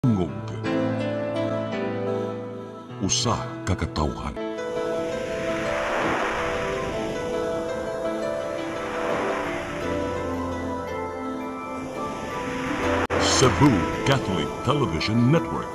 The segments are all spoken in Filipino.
Ngog. Usa ka katawhan. Cebu Catholic Television Network.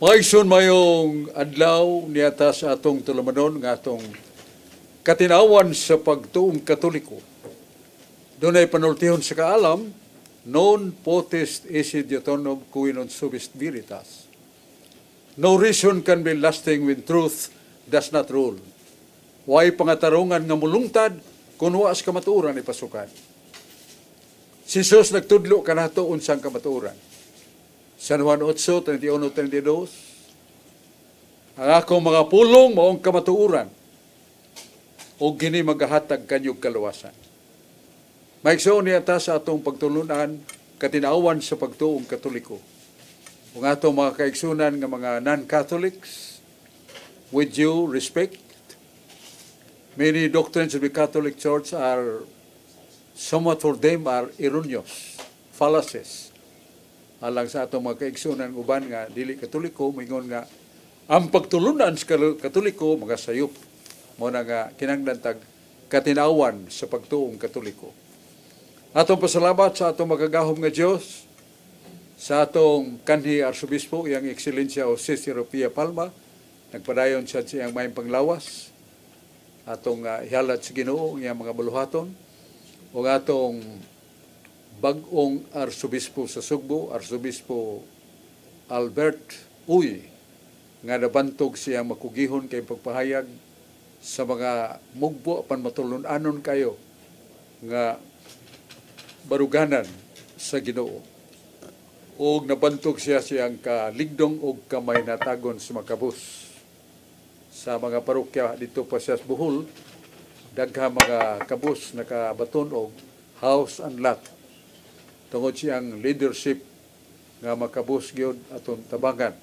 Maigsoon mayong adlaw niyata sa atong tulumanon nga atong katinawan sa pagtuong Katoliko. Doon ay panultihon sa kaalam, non potest esse Deuteronom qui non subist veritas. No reason can be lasting when truth does not rule. Way pangatarungan nga mulungtad kung waas kamatuoran ipasukan. Si Jesus nagtudlo kanato unsang kamatuoran. San Juan 8, 31, 32, ang akong mga pulong maong kamatuuran o gini magahatag kanyog kaluwasan. Maigsoon niya ta sa atong pagtulunan katinawan sa pagtuong Katoliko. Kung atong mga kaigsunan nga mga non-Catholics, with due respect, many doctrines of the Catholic Church are somewhat for them are erroneous, fallacies. Alang sa atong mga kaigsunan uban nga dili Katoliko, mingon nga ang pagtulunan sa Katoliko mga sayop mo na nga kinahanglan tag katinawan sa pagtuong Katoliko. Atong pasalamat sa atong magagahom nga Dios, sa atong kanhi Arsobispo iyang Ekscelensya Jose Serapia Palma, nagpadayon siya siyang mayong panglawas, atong ihalat sa Ginoo iyang mga baluhaton, o atong bagong Arsobispo sa Sugbo, Arsobispo Albert Uy, nga nabantog siya makugihon kay pagpahayag sa mga mugbo apan matulunanon kayo nga baruganan sa Ginoo. O nabantog siya siyang kaligdong o kamay natagon sa makabus. Sa mga parokya dito pa siya sa Bohol, dagha mga kabus nakabaton og house and lot. Tungod siyang leadership nga makabus gyud aton tabangan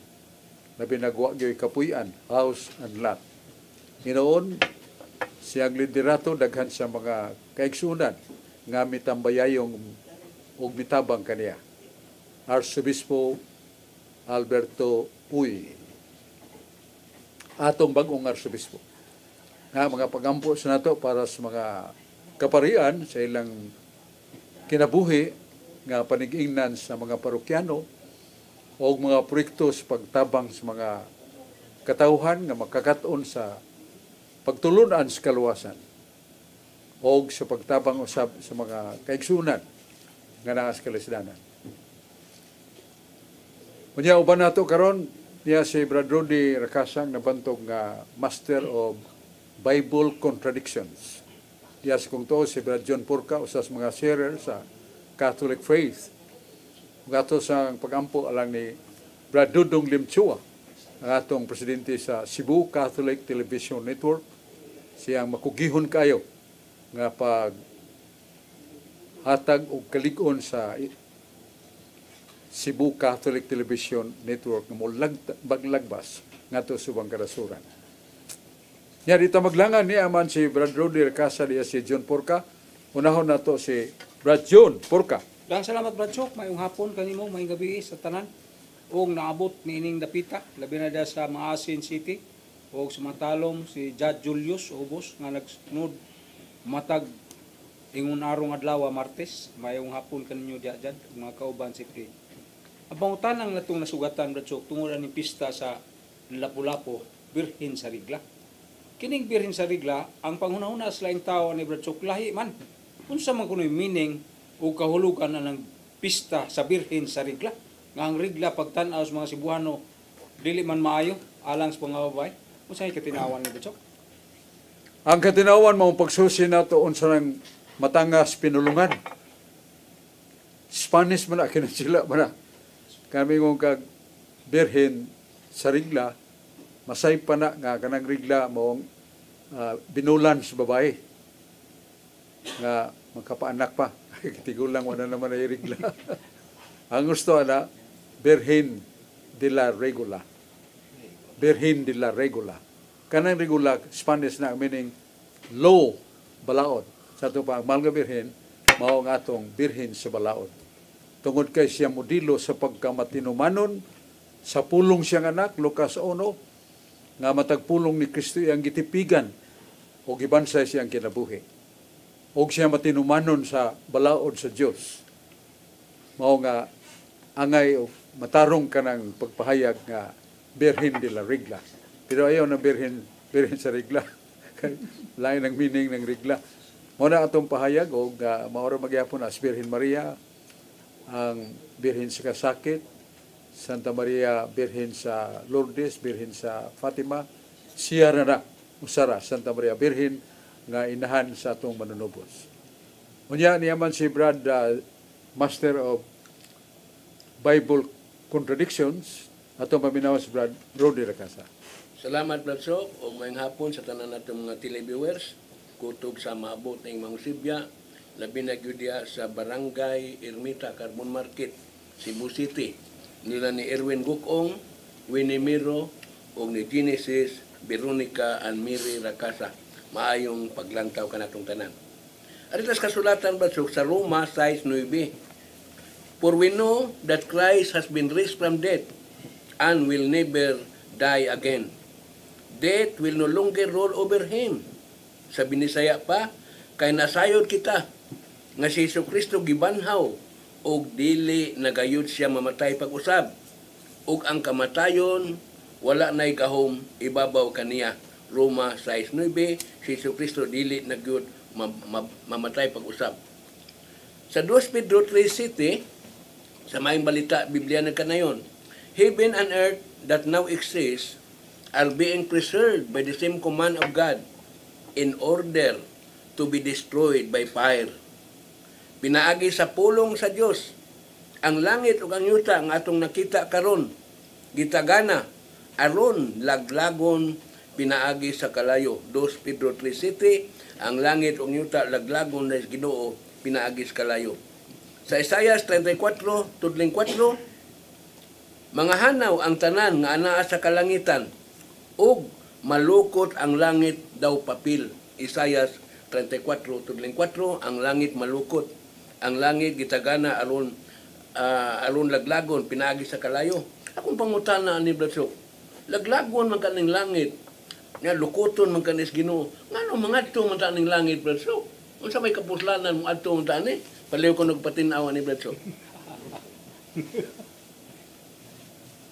na binagwa gyud kapuy-an, house and lot. Hinoon siyang liderato daghan sa mga kaigsunan nga mitambayayong ug mitabang kaniya. Arsobispo Alberto Uy, atong bagong arsobispo, nga mga pagampo sa nato para sa mga kaparian sa ilang kinabuhi nga panigingnan sa mga parokyano o mga proyekto sa pagtabang sa mga katauhan nga makakaton sa pagtulunan sa kaluwasan o sa pagtabang usab sa mga kaigsunan nga naa sa kalisdanan. Unya uban nato karon niya si Brad Rudy Rakasang nabantog nga Master of Bible Contradictions. Diya sa kung to si Brad John Purka usas mga sharer sa Catholic faith. Gato sa pagampo alang ni Brad Dudong Limchua, ang atong presidente sa Cebu Catholic Television Network, siyang makugihon kayo nga pag hatag og kalig-on sa Cebu Catholic Television Network nga maglagbas ngadto sa ubang kadasuran. Nya dito maglangan ni aman si Brad Rudy Recasa diya si John Purka. Unahon nato si Brad John Purka. Daghang salamat Brad Chok, mayong hapon kanimo, mayong gabi sa tanan. Og naabot niining dapita, labi na da sa Maasin City. Og sumatalom si Judge Julius Obos nga nagsunod matag ingon arong adlaw Martes, mayong hapon kaninyo diyan mga kauban siyempre. Abang tanang natong nasugatan bradsok tungod ani pista sa Lapu-Lapu, Birhen sa Rigla. Kining Birhen sa Rigla, ang panghunahuna sa laing tao ni bradsok lahi man. Unsa man kunoy meaning o kahulugan na ng pista sa Birhen sa Rigla? Nga ang Rigla pagtan-aw sa mga Cebuano dili man maayo alang sa mga babae. Unsa ay katinawan ni bradsok? Ang katinawan mong pagsusi nato unsa nang matangas pinulungan. Spanish man na sila man na. Kami ngong kag Birhen sa Rigla, masay pa na nga kanang Rigla mong binulan sa babae. Nga magkapaanak pa. Tigulang wala naman ay Rigla. Ang gusto na Birhen de la Regula. Birhen de la Regula. Kanang Regula, Spanish na meaning low balaod. Sa ito pa, ang mahal nga Birhen, mao nga atong Birhen sa balaod. Tungod kay siya modelo sa pagkamatinumanon, sa pulong siyang anak, Lucas 1, nga matagpulong ni Kristo ang gitipigan, o gibansay siyang kinabuhi. O siya matinumanon sa balaod sa Diyos. Mao nga, angay o matarong ka ng pagpahayag nga Birhen de la Regla. Pero ayaw na Birhen sa Regla. Lain ang meaning ng Regla. Muna atong pahayag o maura magyapon as Birhen Maria, ang Birhen sa Kasakit, Santa Maria Birhen sa Lourdes, Birhen sa Fatima, siya na usara, Santa Maria Birhen, nga inahan sa atong manunubos. Unya niyaman si Brad, Master of Bible Contradictions, atong paminawas si Brad Rodi Racasa. Salamat Bradsok, o mayang hapon sa tanan natong mga televiewers, kutob sa maabot ng mga Sibya, labi na gyudya sa Barangay Ermita, Carbon Market, Cebu City. Nila ni Erwin Gukong, Winnie Miro, o ni Genesis, Veronica, and Miri Racasa. Maayong paglantaw ka natong tanan. Aritas kasulatan Bradsok sa Roma 6:9. For we know that Christ has been raised from death and will never die again. Death will no longer rule over him. Sa binisaya pa, kay nasayod kita nga si Jesucristo gibanhaw og dili nagayud siya mamatay pag-usab. Ug ang kamatayon wala nay gahom ibabaw kaniya. Roma 6:9, si Jesucristo dili nagyud mamatay pag-usab. Sa 2 Pedro 3:7, sa maayong balita Biblia na kanayon, heaven and earth that now exists are being preserved by the same command of God in order to be destroyed by fire. Pinaagi sa pulong sa Dios ang langit ug ang yuta nga atong nakita karon gitagana aron laglagon pinaagi sa kalayo. 2 Pedro 3:7, ang langit ug yuta laglagon na Ginoo pinaagi sa kalayo. Sa Isaiah 34:4, mga hanaw ang tanan nga anaa sa kalangitan ug malukot ang langit daw papil. Isaiah 34:4, ang langit malukot. Ang langit gitagana aron laglagon pinaagi sa kalayo. Akong pangutana ni Bradsok, laglagon man kaning langit, nga lukoton man kanis Ginoo. Ngano mangadto man ta ning langit Bradsok? Unsa may kapuslanan mo adto man ta ni? Paliw ko nagpatinaw ni Bradsok.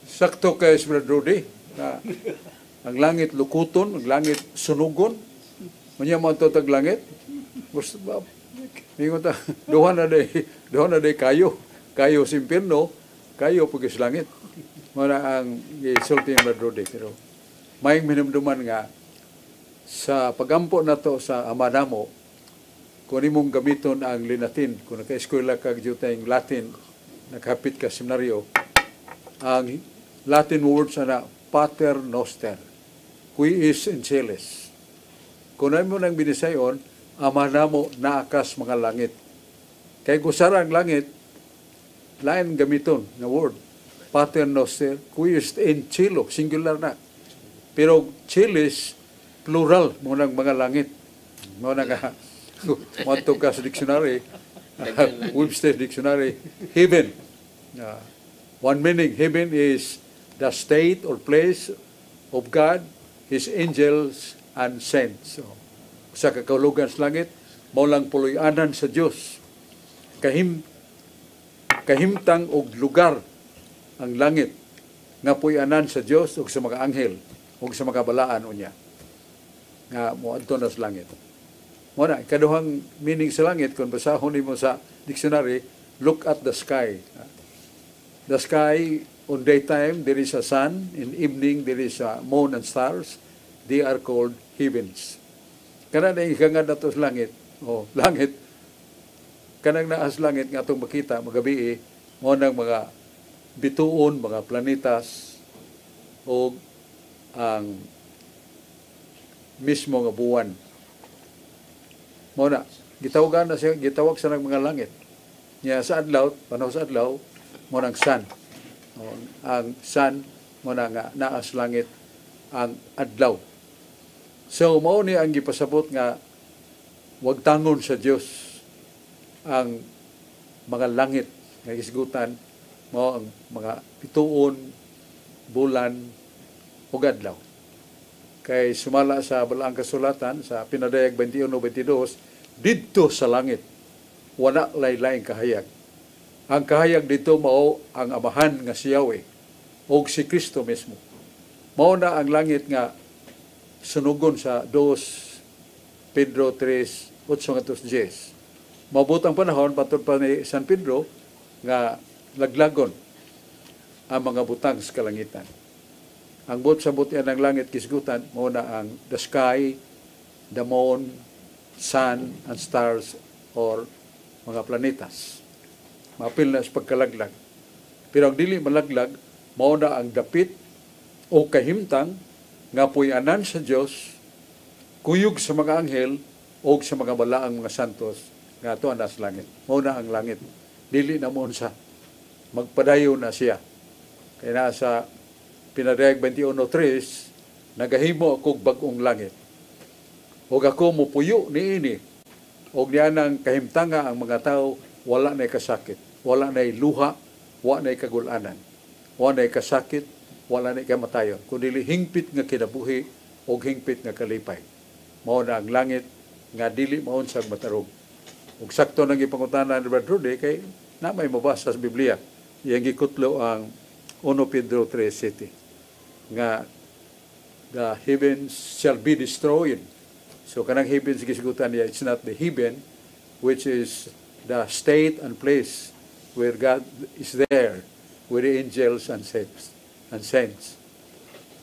Sakto kay Brad Rodi na ang langit lukuton, ang langit sunugon. Unya mo tag langit. Gusto ba? Ingon ta, duha na day kayo simpirno, kayo pagis langit. Muna ang gisulti ni Brad Rodi, pero may minumduman nga sa pagampo nato sa ama namo, kung imong gamiton ang linatin, kung naka-eskwela ka yung Latin, nakapit ka seminaryo, ang Latin words na Pater Noster, qui is in celes. Kung mo nang binisayon, ama namo naakas mga langit. Kay gusara ang langit, lain gamiton na word. Pater Noster, qui is in cielo, singular na. Pero celes, plural mo ng mga langit. Mo nga matog ka sa dictionary, Webster's Dictionary, heaven. One meaning, heaven is the state or place of God, His angels, and saints. So, sa kakahulugan sa langit, mao lang puloy-anan sa Dios. Kahimtang og lugar ang langit nga puy-anan sa Dios ug sa mga anghel ug sa mga balaan unya nga moadto na sa langit. Mo na kaduhang meaning sa langit kung basahon nimo sa dictionary, look at the sky. The sky, on daytime there is a sun, in evening there is a moon and stars. They are called heavens. Kanang naihangad nato sa langit, langit, kanang naas langit nga atong makita magabi, mo nang mga bituon, mga planetas o ang mismo nga buwan. Mo na gitawag sa nang mga langit. Nya sa adlaw, panahon sa adlaw, mo nang sun. Ang sun mo na nga naas langit ang adlaw. So mao ni ang gipasabot nga wag tangon sa Dios ang mga langit nga isgutan mao ang mga bituon, bulan ug adlaw. Kay sumala sa balaang kasulatan sa Pinadayag 21:22, didto sa langit wala lain-laing kahayag. Ang kahayag dito mao ang amahan nga si Yahweh o si Kristo mismo. Mao na ang langit nga sunugon sa 2 Pedro 3:8-10. Mabutang panahon patod pa ni San Pedro nga laglagon ang mga butang sa kalangitan. Ang buot sa butian ng langit kisgutan mao na ang the sky, the moon, sun, and stars or mga planetas. Mapil na sa pagkalaglag. Pero ang dili malaglag, mao na ang dapit o kahimtang nga puy-anan sa Dios, kuyog sa mga anghel o sa mga balaang mga santos nga ato anas langit. Mao na ang langit. Dili na mo sa magpadayon na siya. Kaya nasa Pinadayag 21:3, nagahimo ako bag-ong langit. O ako mupuyo niini. O niya ng kahimtanga ang mga tao, wala na kasakit. Wala na luha, wala na kagulanan. Wala na kasakit, wala na kamatayon. Kundi hingpit nga kinabuhi o hingpit nga kalipay. Mao na ang langit nga dili maon sa matarog. Ug sakto nang ipangutanan ni Brad Rudy kay na may mabasa sa Biblia. Iyang gikutlo ang 1 Pedro 3:7 nga the heavens shall be destroyed. So kanang heavens gisgutan niya, it's not the heaven which is the state and place where God is there with the angels and saints.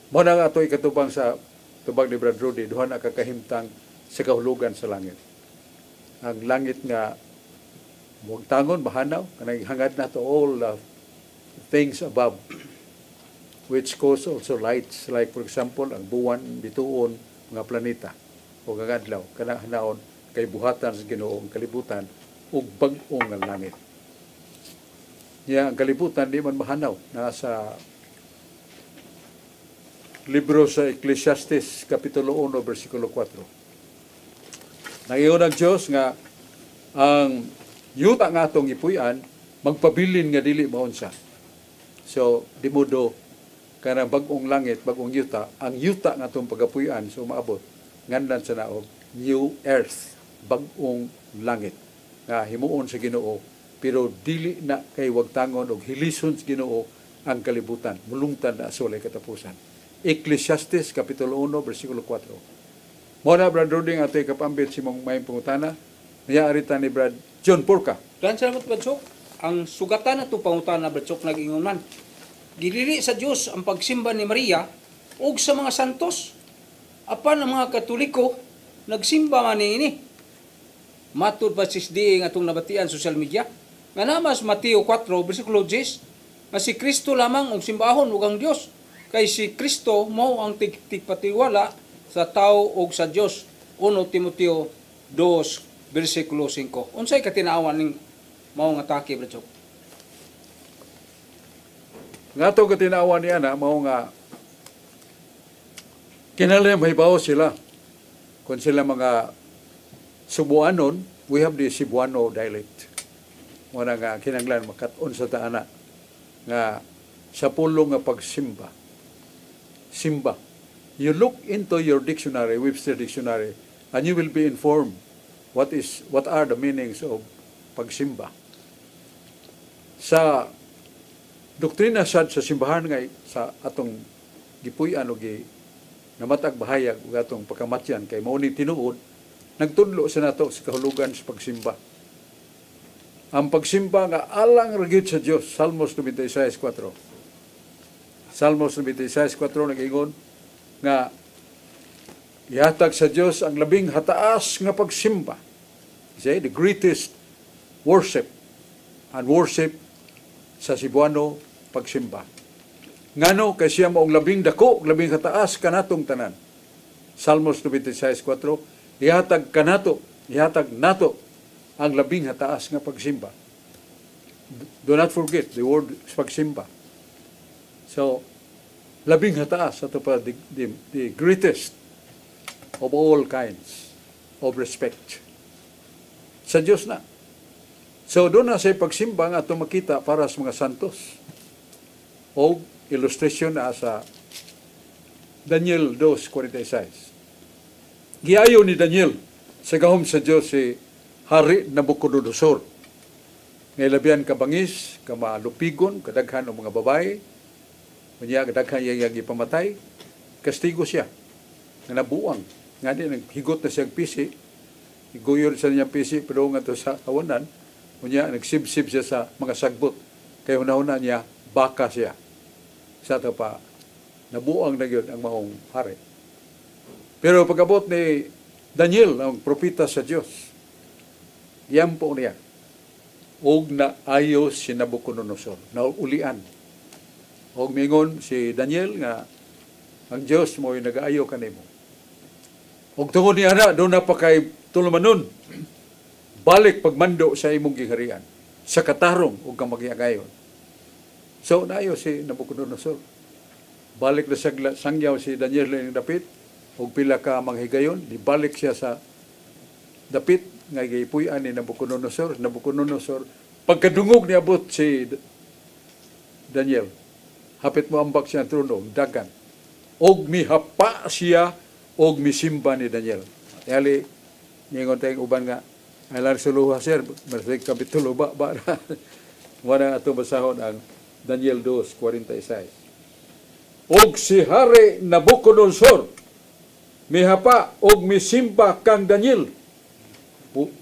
Mo na nga ito'y katubang sa tubag ni Brad Rudy, duha na kakahimtang sa kahulugan sa langit. Ang langit nga huwag tangon, bahanaw, kanang hangad na to all the things above, which cause also lights, like for example, ang buwan, bituon, mga planeta, o ang adlaw, kanang hanaon, kay buhatan sa Ginoo ang kalibutan, ug bag-ong ang langit. Ang kalibutan, di man mahanaw, nasa libro sa Ecclesiastes, Kapitulo 1, versikulo 4. Nangiyon ang Diyos nga, ang yuta nga itong ipuyan, magpabilin nga dili maunsa. So, di mo do, kanang bag-ong langit, bag-ong yuta, ang yuta nga itong pagapuyan, so maabot, ngandan sa naog, new earth, bag-ong langit, nga himuon sa Ginoo, pero dili na kay wagtangon og hilison sa Ginoo ang kalibutan, mulungtan na asulay katapusan. Ecclesiastes, Kapitulo 1, versikulo 4. Muna, Brad Rudy, nga ito'y kapambit si mong mayang pangutana, niyaarita ni Brad John Purka. Dan salamat, Bradsok. Ang sugatan na ito pangutana, Bradsok, nag-ingon man. Gilili sa Diyos ang pagsimba ni Maria ug sa mga santos. Apan ang mga Katoliko, nagsimba man ini. Matud pa sisdi nga itong nabatian social media. Nga namas Mateo 4, versikulo 10, nga si Kristo lamang ang simbahon ug ang Diyos. Kay si Kristo mao ang tigpatiwala sa tao ug sa Diyos. 1 Timoteo 2, versikulo 5. Unsay katinaawan ning mao nga atake, Bradsok? Nga ito katinawan niya na, mao nga kinala mahibaw sila. Kung sila mga Cebuanon, we have the Cebuano dialect. Muna nga kinanglan makaton sa taana nga sa pulong nga pagsimba. Simba. You look into your dictionary, Webster Dictionary, and you will be informed what are the meanings of pagsimba. Sa doktrina sad sa simbahan ngay sa atong gipuy-an o namatag bahayag ug atong pagkamatyan kay mao ni tinuod nagtudlo sa nato sa kahulugan sa pagsimba. Ang pagsimba nga alang ra gyud sa Dios, Salmos 96:4. Salmos 96:4 nag-ingon nga ihatag sa Dios ang labing hataas nga pagsimba. Say the greatest worship and worship sa Cebuano pagsimba. Ngano kay siya maong labing dako, labing hataas kanatong tanan. Salmos 96:4 ihatag nato ang labing hataas nga pagsimba. Do not forget the word pagsimba. So, labing hataas ato pa the greatest of all kinds of respect. Sa Diyos na. So, doon na sa pagsimba nga ato makita para sa mga santos. O illustration na sa Daniel 2:46. Giayo ni Daniel sa gahom sa Diyos si Hari Nabucodonosor. Ngay labihan kabangis, kamalupigon, kadaghan ang mga babae, kanya kadaghan yang ipamatay, kastigo siya. Nga nabuang. Nga di, naghigot na siyang pisi, iguyon sa niyang pisi, pero nga to sa kawanan, kanya nagsibsib siya sa mga sagbot. Kaya una-una niya, baka siya. Sa ito pa, nabuang na yun ang mahong hari. Pero pag-abot ni Daniel, ang propita sa Diyos, yan po niya. Og na ayo si Nabucodonosor, na ulian. Og mingon si Daniel nga, ang Diyos mo'y nag-aayo kanimo. Og tungod niya na, doon na pa kay tulumanon, balik pagmando sa imong giharian, sa katarong o kang magyagayon. So, naayo si Nabucodonosor. Balik na sangyaw si Daniel ng dapit, og pila ka manghigayon, di balik siya sa dapit, nga gipuy-an ni Nabucodonosor. Pagkadungog niabot si Daniel, hapit mo ambak siya ang trono, dagan. Og mihapa siya, og misimba ni Daniel. Yali, ningon tayong uban nga, alam sa luha, sir, marsig kapitulo ba? Wala ato basahon ang Daniel 2:46. Og si Hari Nabucodonosor, mihapa, og misimba kang Daniel.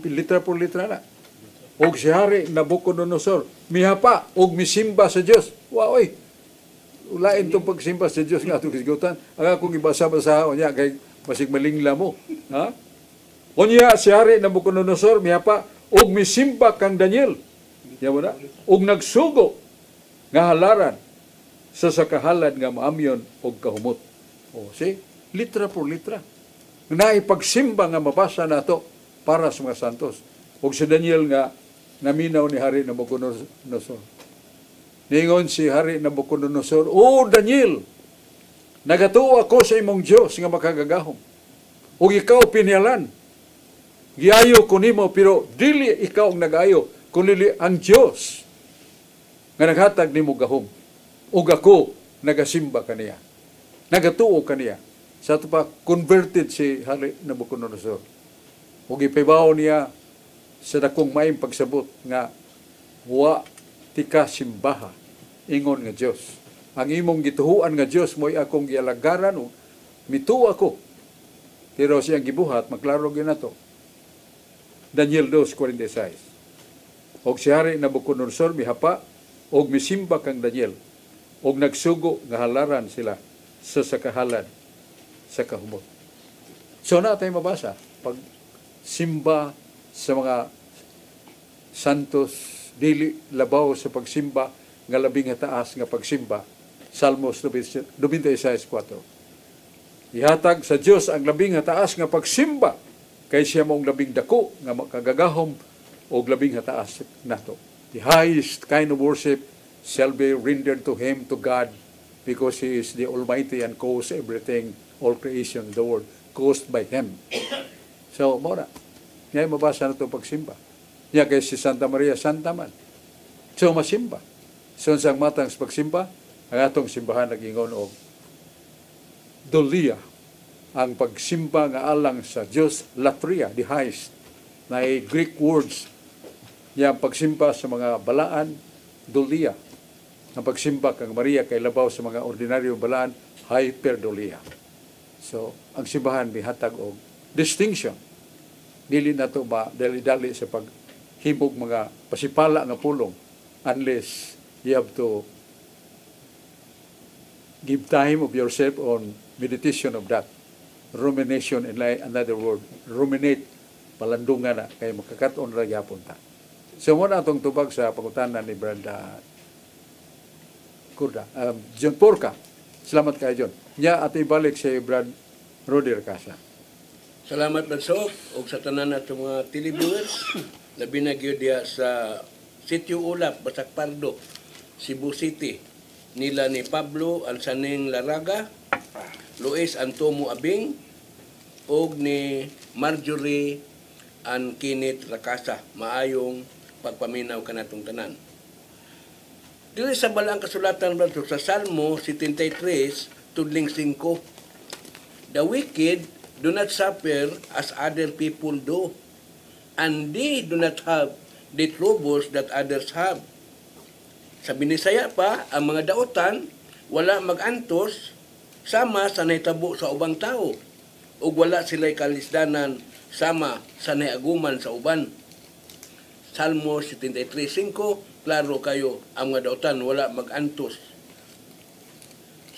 Litra por litra na. Og si Hari Nabucodonosor, mihapa, og misimba sa Diyos. Wow, oy! Ulain itong pagsimba sa Diyos nga itong kisigutan. Ang akong ibasa-basa niya, kay masig malingla mo. Ha? Unya, si Hari Nabucodonosor, mihapa, og misimba kang Daniel. Yan mo na? Og nagsugo nga halaran sa sakahalad nga maamyon og kahumot. O, see? Litra por litra. Naipagsimba nga mabasa na ito para sa mga santos. Og si Daniel nga naminaw ni Hari Nabucodonosor. Ningon si Hari Nabucodonosor, "O Daniel, nagatuo ako sa imong Dios nga makagagahom. Ug ikaw pinialan. Giayo ko nimo pero dili ikaw ang nagayo, kundi ang Dios nga naghatag nimo gahom. Ug ako nagasimba kaniya. Nagatuo kaniya." Sa ito pa, converted si Hari Nabucodonosor. Ug ipabaw niya sa dakong maayong pagsabot nga wa tika simbaha ingon nga Dios. Ang imong gituhuan nga Dios mo'y akong gialagaran o mituo ako. Pero siyang gibuhat, maklaro gyud nato. Daniel 2:46. Og si Hari Nabucodonosor mihapa og misimba kang Daniel og nagsugo nga halaran sila sa sakahalad sa kahumot. So na tayo mabasa pag simba sa mga santos, dili labaw sa pagsimba nga labing hataas nga pagsimba. Salmos 96:4. Ihatag sa Dios ang labing hataas nga pagsimba kay siya mong labing dako nga makagagahom og labing hataas nato. The highest kind of worship shall be rendered to Him, to God, because He is the Almighty and caused everything, all creation, the world, caused by Him. So, mora. Ngayon mabasa na ito pagsimba. Niya kay si Santa Maria Santa man. So, masimba. So, sa matang pagsimba, ang atong simbahan nag-ingon og Dolia, ang pagsimba nga alang sa Diyos, Latria, the highest. na Greek words niya ang pagsimba sa mga balaan, dolia. Ang pagsimba kang Maria kay labaw sa mga ordinaryong balaan, hyperdolia. So, ang simbahan mihatag og distinction. Dili na to ba dali-dali sa paghimog mga pasipala nga pulong unless you have to give time of yourself on meditation of that. Rumination, in another word, ruminate, palandungan na, kaya makakaton na gyapon ta. So, muna itong tubag sa pangutanan ni Brad John Porca. Salamat kayo, John. Nya at ibalik si Brad Rudy Recasa. Salamat Badsok o sa tanan nato mga televiewers. Labi na gyud diya sa Sitio Ulap, Basak Pardo, Cebu City. Nila ni Pablo Alsaning Laraga, Luis Antomo Abing, og ni Marjorie and Kenneth Rakasa. Maayong pagpaminaw kanatong tanan. Dili sa balang kasulatan Badsok sa Salmo 73, tudling 5. The wicked do not suffer as other people do, and they do not have the troubles that others have. Sa Binisaya pa, ang mga daotan, wala magantos, sama sa naitabo sa ubang tao, ug wala sila'y kalisdanan, sama sa naiaguman sa uban. Salmo 73:5, klaro kayo, ang mga daotan, wala magantos.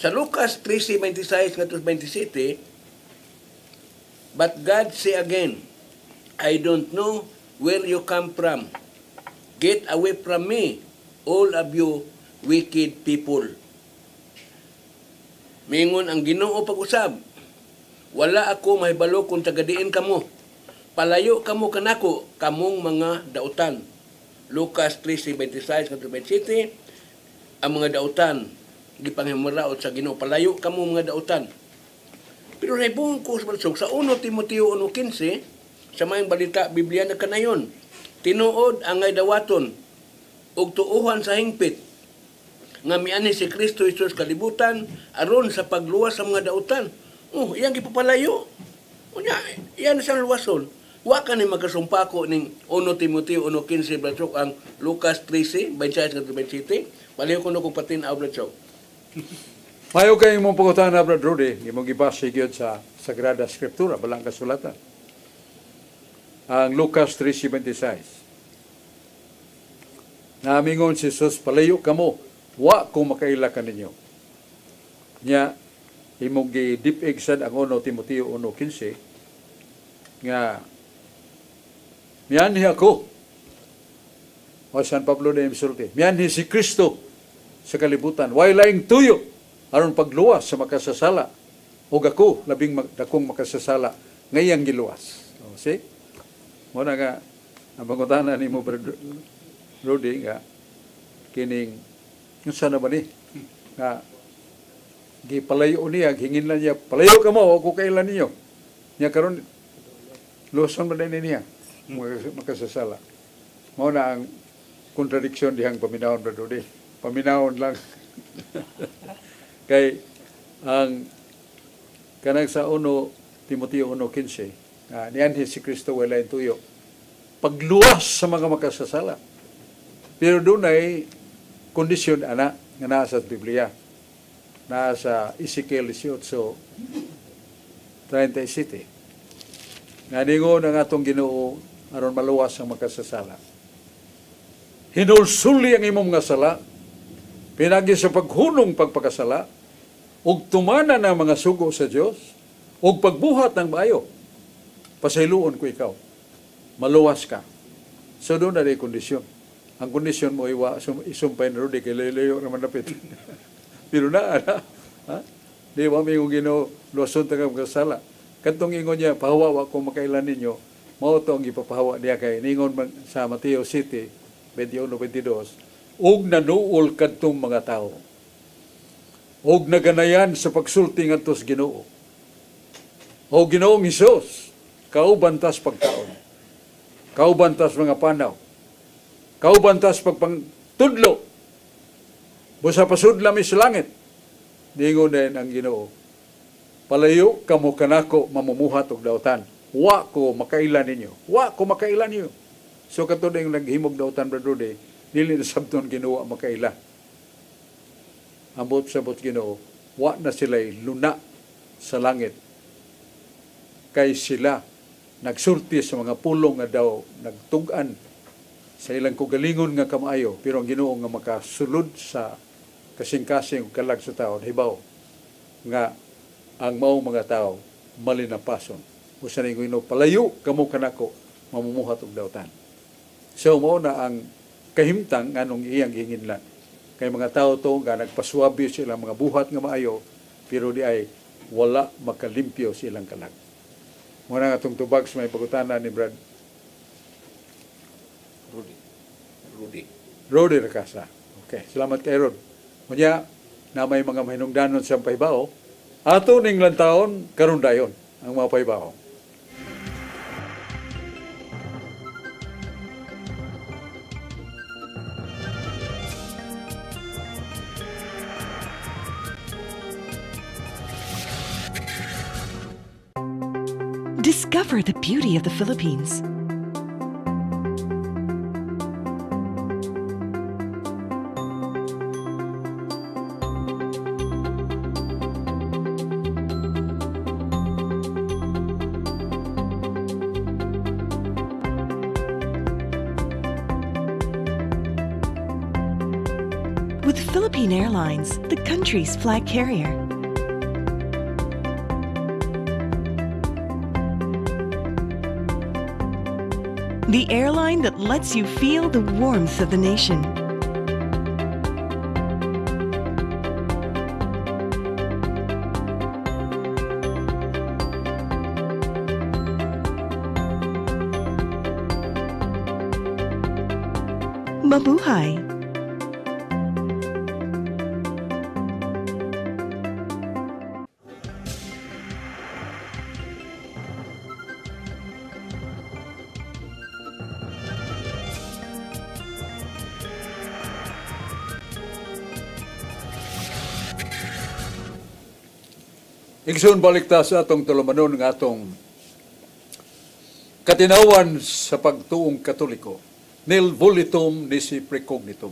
Sa Lucas 13:26-27, but God say again, I don't know where you come from. Get away from me, all of you wicked people. Mingon ang Ginoo pag-usab, wala ako mahibalo kung tagadiin kamo. Palayo kamo kanako, kamong mga dautan. Lucas 13:26-27, ang mga dautan, gipanghimuraot sa Ginoo, palayo kamo mga dautan. Pero naibong ko sa 1 Timoteo 1:15, sa mayang balita, Biblia na kanayon, tinuod ang ngay dawaton, ug tuuhan sa hingpit, nga miani si Kristo Jesus kalibutan, aron sa pagluwas sa mga dautan. Iyang gipapalayo. Unya, iyan sa luwason. Wa ka ni magkasumpako ning 1 Timoteo 1:15, Badsok, ang Lucas 13:26-27. Palayo ko na kung patinaw, Badsok. Mayo kayo mong pagkutan na, Brad Rudy, imong ibasa gyud sa Sagrada Scriptura, balang kasulatan. Ang Lucas 3:26. Namingon si Jesus, palayo kamo, wa ko makaila kaninyo. Nya, imong gi-deep sad ang 1 Timoteo 1:15, nga, miyanhi ako, o San Pablo na imisulti, miyanhi si Kristo sa kalibutan, way laing tuyo, aron pagluwas sa makasasala, o ako, labing dakong makasasala, ngayang giluwas. See? Muna nga, ang pangutanan ni mo, Rudy, nga, kining, yung sana ba ni? Nga, gipalayo niya, hingin lang niya, palayo ka mo, o kukailan niyo. Niya karon luson ba din niya, makasasala. Muna ang kontradiksyon dihang paminahon, Rudy. Paminahon lang. Kay, ang kanang sa 1 Timoteo 1:15, niyanhi si Kristo wala yung tuyo. Pagluwas sa mga makasasala. Pero doon ay kondisyon, nga nasa Biblia. Nasa Ezekiel 18:37. Naningon ang atong Ginoo aron maluwas ang makasasala. Hinulsuli ang imong mga sala, pinagi sa paghunong pagpakasala, ug tumana na mga sugo sa Dios, ug pagbuhat ng maayo. Pasayloon ko ikaw. Maluwas ka. So doon na rin kondisyon. Ang kondisyon mo isumpay na Rudy, kay layo naman napit. Pero ha? Di ba may Ginoo luwason tagang kasala. Kantong ingon niya, pahawa ko makailan ninyo, mao to ang ipapahawa niya kay ningon sa Mateo City, 21-22, ug nanuol kadtong mga tao. Ug naganayan sa pagsulti ngadto sa Ginoo. O Ginoong Hesus, kaubantas pagkaon. Kaubantas mga panaw. Kaubantas pagpangtudlo. Busa pasudlami sa langit. Ningon din ang Ginoo, palayo kamo kanako mamumuhat og dautan. wa ko makailan ninyo. Wa ko makailan ninyo. So katod yung naghimog dautan Brad Rudy, dili na sabton Ginoo makaila. Ambot sabot Ginoo, wa na sila'y luna sa langit. Kay sila nagsulti sa mga pulong nga daw nagtugan sa ilang kugalingon nga kamaayo, pero ang Ginoo nga makasulod sa kasing-kasing kalag sa tao, hibaw nga ang maong mga tao malinapason. Usa ning Ginoo, palayo kamo kanako, mamumuhat og dautan. So mao na ang kahimtang nganong iyang hinginlan. Kay mga tao to nga nagpaswabi sila mga buhat nga maayo, pero di ay wala makalimpyo silang kalag. Muna nga itong tubag sa may pagutana ni Brad Rudy Racasa. Okay, salamat kay Rod. Kunya, na may mga mahinungdanon sa pahibaw, ato ning lantaon, karon dayon ang mga pahibaw. Discover the beauty of the Philippines. With Philippine Airlines, the country's flag carrier. The airline that lets you feel the warmth of the nation. Mabuhay! Igsoon balik ta sa atong tulumanon nga atong katinawan sa pagtuong Katoliko. Nil volitum nisi precognitum.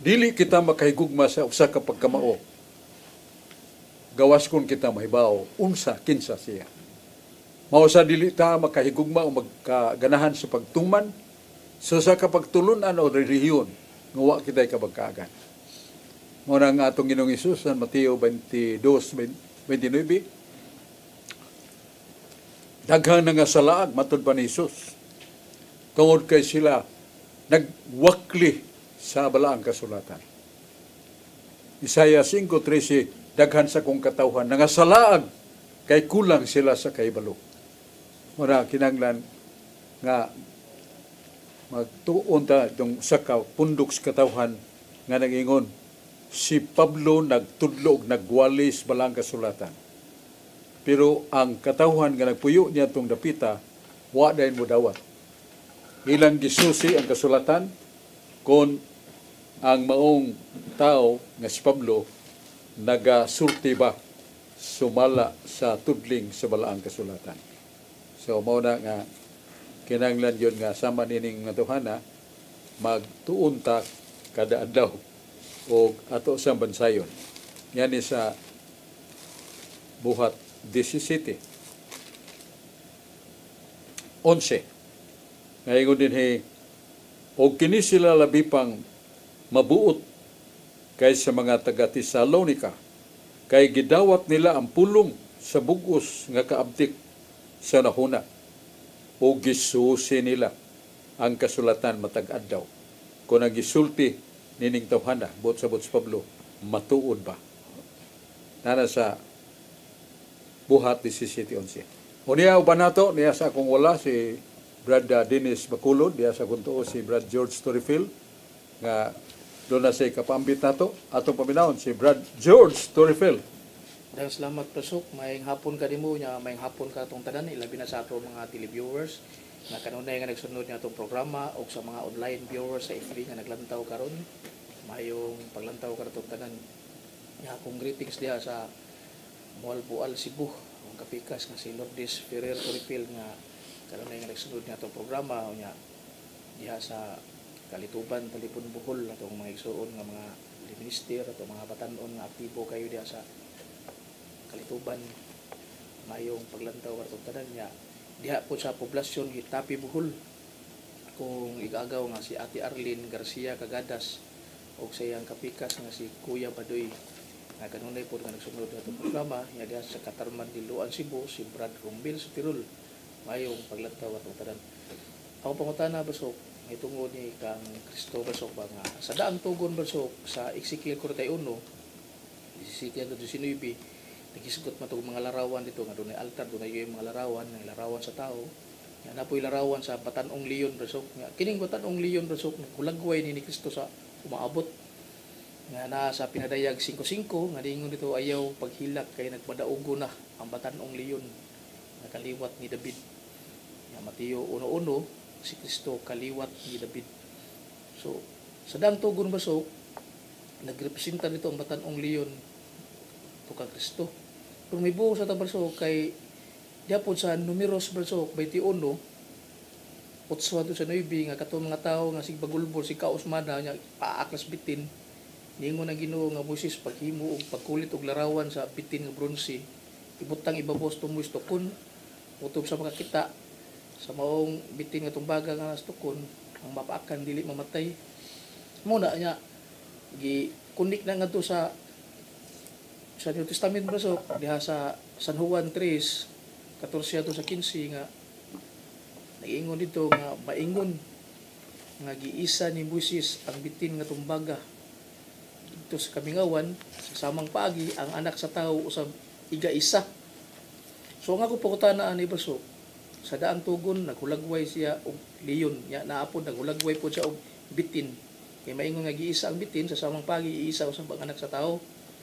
Dili kita makahigugma sa usa ka pagkamao. Gawas kun kita mahibaw unsa kinsa siya. Mao sa dili ta makahigugma o magkaganahan sa pagtuman sa usa ka pagtulunan o relihiyon nga wa kitay kabagkaagan. Mao nang atong Ginoong Hesus sa Mateo 22:29, daghan nga salaag matud pa ni Hesus. Tungod kay sila nagwakli sa balaang kasulatan. Isaiah 5:13, daghan sa kong katawhan nga salaag kay kulang sila sa kahibalo. Mura kinanglan nga magtuon ta itong sa pundok sa katawhan nga nagingon si Pablo nagtudlog, nagwalis balang kasulatan. Pero ang katawhan nga nagpuyo niya itong dapita, wa dahin mo dawat. Ilang gisusi ang kasulatan kung ang maong tao nga si Pablo nagasulti ba sumala sa tudling sa balaang kasulatan. So mao na nga kinahanglan yun nga sama nining nga tuhana magtuon ta kada adlaw o ato sa bansayon. Yan sa buhat 17. 11. Ngayon din o kini sila labi pang mabuot kaysa mga taga Tesalonica, kay gidawat nila ang pulong sa bugos nga kaabtik sa nahuna o gisusi nila ang kasulatan matag adlaw. Kung nagisulti nining tawhana, buot sa Pablo, matuod ba? Nana sa buhat 17:11. O niya uban nato, niya sa akong wala si Brad Dennis Bacolod, niya sa akong tuo si Brad George Torrefil, nga doon na siya kapambit nato. Atong paminahon si Brad George Torrefil. Dahil salamat pasok, mayang hapon ka din mo niya, mayang hapon ka itong tanan, ilabi na sa ato mga televiewers, nga kanunay nga nagsunod niya itong programa, o sa mga online viewers sa FB nga naglantaw karon, mayong paglantaw ka itong tanan. Nga akong greetings diya sa Mualbual, Cebu, ang kapikas nga si Lourdes Ferrer Toripil nga kanunay nga nagsunod nga itong programa nya diha sa Kalituban, Talipon, Bohol atong mga igsuon nga mga minister atong mga batanon nga aktibo kayo diha sa Kalituban mayong paglantaw atong tanan niya diha po sa poblasyon Hitapi, Bohol kung igagaw nga si Ate Arlene Garcia Cagadas o sa iyang kapikas nga si Kuya Badoy nga kanunay po nga nagsunod na itong programa niya diha sa Katarman, Diluan, Cebu si Brad Rombil sa Tirol mayong paglantaw atong tanan. Ako pangutana basok may tungod ni kang Kristo basok ba nga sa daang tugon basok sa Ezekiel 41 Ezekiel 19 nagisgot man itong mga larawan dito nga doon ay altar, doon ay yung mga larawan sa tao nga na po'y larawan sa Batanong Leon basok nga kining Batanong Leon basok kulagway ni Kristo sa umaabot nga na sa pinadayag 5:5 nga dingon dito ayaw paghilak kay nagpadaugo na ang Batanong Leon nakaliwat ni David nga Mateo 1:1 si Kristo kaliwat ni David. So sa daang tugon basok nagrepresenta dito ang Batanong Leon to kang Kristo. Kung may buo sa tabasok kay diapon sa numeros basok 21 8 sa 9 nga katong mga tao nga sigbagulbol si kausmada nya paaklas bitin ningon na Ginoo nga Moses paghimo og pagkulit og larawan sa bitin nga bronze ibutang ibabos tumoy stokon utob sa makakita sa maong bitin nga tumbaga nga stokon ang mapaakan dili mamatay mo na nya gi kunik na ngadto sa New Testament basok diha sa San Juan 3:14 sa 15 nga nag-ingon dito nga maingon nga giisa ni Moses ang bitin nga tumbaga dito sa kamingawan sa samang paagi ang anak sa tao usab iga-isa. So nga ko pangutana ani basok sa daang tugon naghulagway siya og leon nya naapod naghulagway po siya og bitin kay maingon nga giisa ang bitin sa samang pagi iisa usab ang anak sa tao.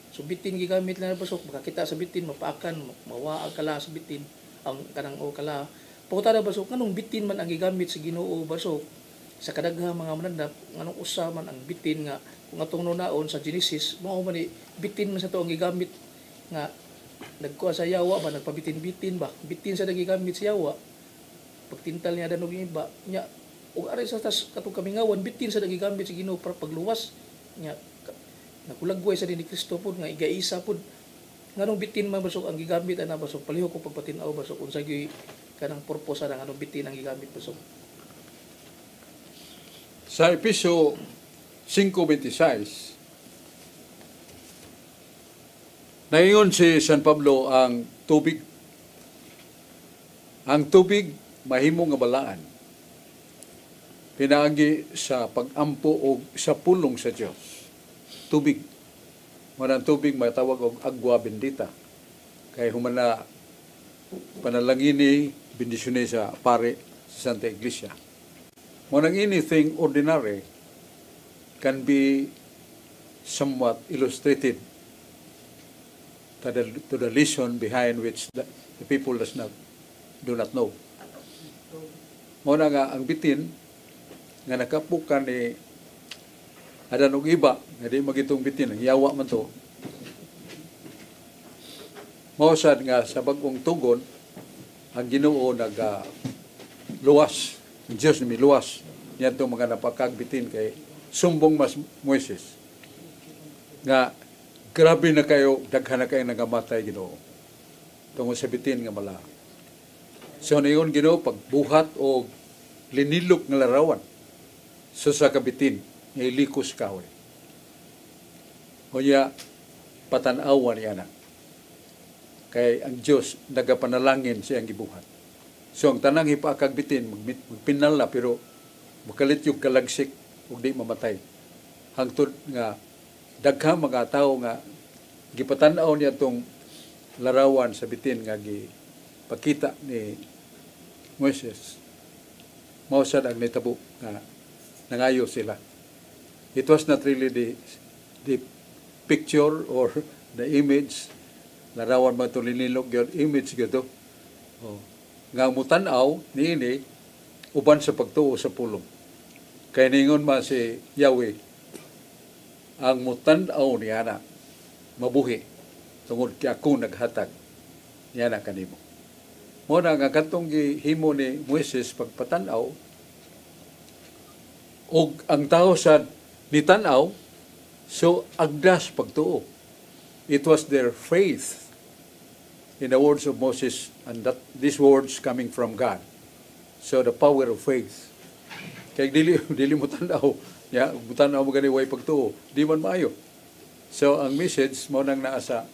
So bitin gigamit lang basok makakita sa bitin mapaakan mawaag kala sa bitin ang kanang o kala pangutana basok nganong bitin man ang gigamit sa Ginoo basok sa kadagha mga mananap nganong usa man ang bitin nga kung atong nunaon sa Genesis mao man ni bitin man sa to ang gigamit nga nagkuha sa yawa ba nagpabitin-bitin ba bitin sa nagigamit sa yawa pagtintal niya danog iba nya ug ari sa tas katong kamingawan bitin sa nagigamit sa Ginoo para pagluwas nya nakulagway sa ni Kristo pod nga iga-isa pod nganong bitin man basok ang gigamit ana basok palihok ko pagpatinaw basok unsa gyud kanang purpose ana nganong bitin ang gigamit basok. Sa Episyo 5:26 naingon si San Pablo ang tubig mahimo nga balaan pinaagi sa pagampo og sa pulong sa Dios. Tubig manang tubig matawag og agua bendita kay humana panalangini bendisyon sa pare sa Santa Iglesia. Manang anything ordinary can be somewhat illustrated to the lesson behind which the people do not know. Muna nga ang bitin nga nakapukan ni adan og iba nga di magitong bitin ang yawa man to. Mausad nga sa bagong tugon ang Ginoo luwas, ang Diyos ni luwas niya itong mga napakagbitin kay sumbong mas Moises nga grabe na kayo, daghan na kayo nagamatay Ginoo tungod sa bitin nga mala. So nayon Ginoo pagbuhat o linilok nga larawan sa kabitin nga ilikos kahoy. Kunya patanawan niya na. Kay ang Diyos nagapanalangin siyang gibuhat. So ang tanang hipakagbitin magpinal na pero makalit yung kalagsik ug di mamatay. Hangtod nga daghang mga tao nga gipatanaw niya tong larawan sa bitin nga gipakita ni Moises. Mausad ang nitabo nga nangayo sila. It was not really the picture or the image. Larawan man ito linilog yun, image yun. Oh. Nga mutanaw, niini, uban sa pagtuo sa pulong. Kaya ningon man si Yahweh, ang mutanaw niya na, mabuhi, tungod kaya ako naghatag. Yan ang kanimo. Mo na nga katong gihimo ni Moises pagpatanaw, og ang tao sa nitanaw, so agdas pagtuo. It was their faith in the words of Moses, and that these words coming from God. So the power of faith. Kaya dili mo tanaw, ya, tanaw mo gani way pagtuo, di man maayo. So ang message mo nang naa sa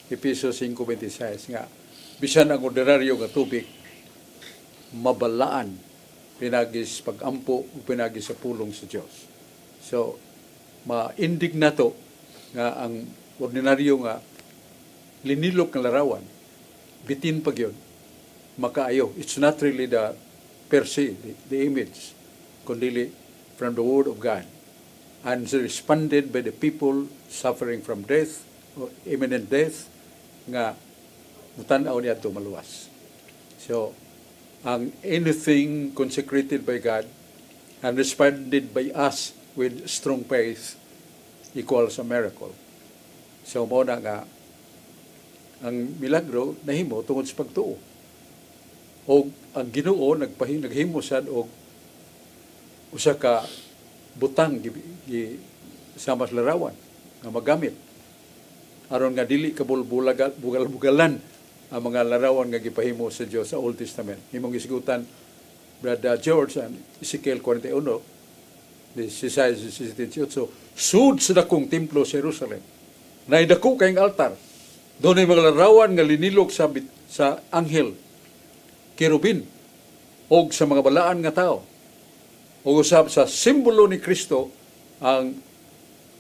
Efeso 5:26 nga bisan ang ordinaryo nga tubig mabalaan pinagis pagampo ug pinagis sa pulong sa Dios. So ma-indig nato nga ang ordinaryo nga linilok nga larawan bitin pag yun makaayo. It's not really the per se, the image, kundi from the Word of God, and responded by the people suffering from death or imminent death nga mutanaw niya ito maluwas. So ang anything consecrated by God and responded by us with strong faith equals a miracle. So mo na nga ang milagro nahimo tungod sa pagtuo. O ang Ginoo naghimo sad og usa ka butang sama sa larawan nga magamit aron nga dili bugal-bugalan ang mga larawan nga gipahimo sa Dios sa Old Testament. Himong isigutan Brother George and Ezekiel 41 16-18. Sud sa dakong templo sa Jerusalem, nay dako kayong altar. Doon ay mga larawan nga linilok sa anghel, kerubin, o sa mga balaan nga tao. O usab sa simbolo ni Kristo ang